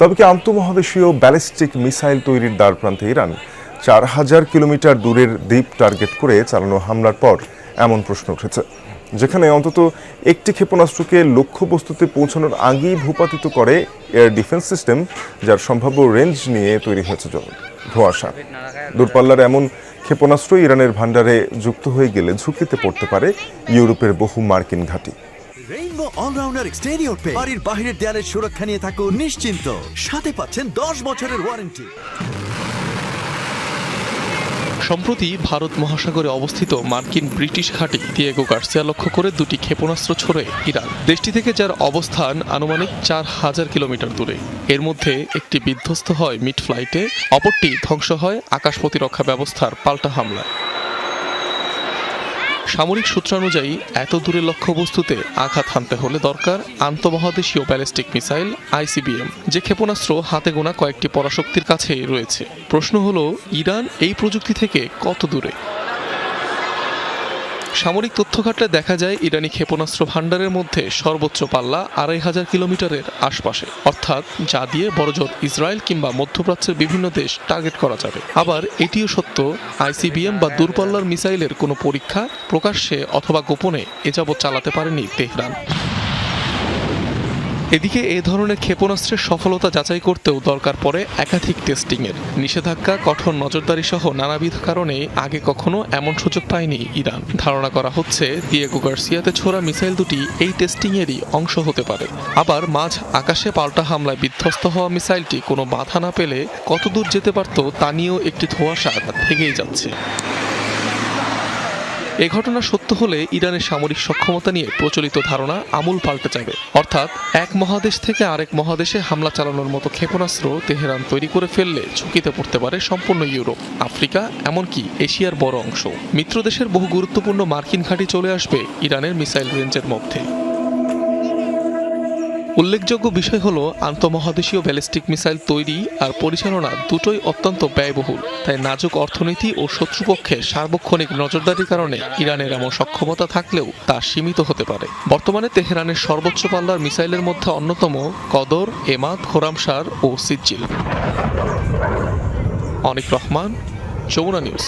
তবে কি আন্তঃমহাদেশীয় ballistic missile তৈরির দ্বারপ্রান্তে ইরান 4000 কিলোমিটার দূরের দ্বীপ টার্গেট করে চালানো হামলার পর এমন প্রশ্ন উঠেছে, যেখানে অন্তত একটি ক্ষেপণাস্ত্রকে লক্ষ্যবস্তুতে পৌঁছানোর আগেই ভূপাতিত করে এয়ার ডিফেন্স সিস্টেম, যার সম্ভাব্য রেঞ্জ নিয়ে তৈরি হয়েছে ধোঁয়াশা। দূরপাল্লার এমন ক্ষেপণাস্ত্র ইরানের ভান্ডারে যুক্ত হয়ে গেলে ঝুঁকিতে পড়তে পারে ইউরোপের বহু মার্কিন ঘাঁটি। রেইনবো অলরাউন্ডার এক্সটেরিয়র পে বাড়ির বাহিরের দেয়ালের সুরক্ষা নিয়ে থাকুন নিশ্চিন্ত, সাথে পাচ্ছেন 10 বছরের ওয়ারেন্টি। সম্প্রতি ভারত মহাসাগরে অবস্থিত মার্কিন ব্রিটিশ ঘাঁটি দিয়েগো গার্সিয়া লক্ষ্য করে দুটি ক্ষেপণাস্ত্র ছোড়ে ইরান। দেশটি থেকে যার অবস্থান আনুমানিক 4000 কিলোমিটার দূরে। এর মধ্যে একটি বিধ্বস্ত হয় মিড ফ্লাইটে, অপরটি ধ্বংস হয় আকাশ প্রতিরক্ষা ব্যবস্থার পাল্টা হামলায়। সামরিক সূত্রানুযায়ী এত দূরের লক্ষ্যবস্তুতে আঘাত হানতে হলে দরকার আন্তঃমহাদেশীয় ব্যালিস্টিক মিসাইল আইসিবিএম, যে ক্ষেপণাস্ত্র হাতে গোনা কয়েকটি পরাশক্তির কাছেই রয়েছে। প্রশ্ন হলো, ইরান এই প্রযুক্তি থেকে কত দূরে? সামরিক তথ্য ঘাটলে দেখা যায় ইরানি ক্ষেপণাস্ত্র ভান্ডারের মধ্যে সর্বোচ্চ পাল্লা 2500 কিলোমিটারের আশপাশে, অর্থাৎ যা দিয়ে বড়জোর ইসরায়েল কিংবা মধ্যপ্রাচ্যের বিভিন্ন দেশ টার্গেট করা যাবে। আবার এটিও সত্য, আইসিবিএম বা দূরপাল্লার মিসাইলের কোনো পরীক্ষা প্রকাশ্যে অথবা গোপনে এযাবৎ চালাতে পারেনি তেহরান। এদিকে এ ধরনের ক্ষেপণাস্ত্রের সফলতা যাচাই করতেও দরকার পড়ে একাধিক টেস্টিংয়ের। নিষেধাজ্ঞা, কঠোর নজরদারি সহ নানাবিধ কারণে আগে কখনো এমন সুযোগ পায়নি ইরান। ধারণা করা হচ্ছে দিয়েগো গার্সিয়াতে ছোড়া মিসাইল দুটি এই টেস্টিংয়েরই অংশ হতে পারে। আবার মাঝ আকাশে পাল্টা হামলায় বিধ্বস্ত হওয়া মিসাইলটি কোনো বাধা না পেলে কত দূর যেতে পারত তা নিয়েও একটি ধোঁয়াশা থেকেই যাচ্ছে। এ ঘটনা সত্য হলে ইরানের সামরিক সক্ষমতা নিয়ে প্রচলিত ধারণা আমূল পাল্টে যাবে। অর্থাৎ এক মহাদেশ থেকে আরেক মহাদেশে হামলা চালানোর মতো ক্ষেপণাস্ত্র তেহরান তৈরি করে ফেললে ঝুঁকিতে পড়তে পারে সম্পূর্ণ ইউরোপ, আফ্রিকা, এমনকি এশিয়ার বড় অংশ। মিত্রদেশের বহু গুরুত্বপূর্ণ মার্কিন ঘাঁটি চলে আসবে ইরানের মিসাইল রেঞ্জের মধ্যে। উল্লেখযোগ্য বিষয় হলো, আন্তঃমহাদেশীয় ব্যালিস্টিক মিসাইল তৈরি আর পরিচালনা দুটোই অত্যন্ত ব্যয়বহুল। তাই নাজুক অর্থনীতি ও শত্রুপক্ষের সার্বক্ষণিক নজরদারির কারণে ইরানের এমন সক্ষমতা থাকলেও তা সীমিত হতে পারে। বর্তমানে তেহরানের সর্বোচ্চ পাল্লার মিসাইলের মধ্যে অন্যতম কদর, এমাদ, খোরামশার ও সিজ্জিল। অনিক রহমান, যমুনা নিউজ।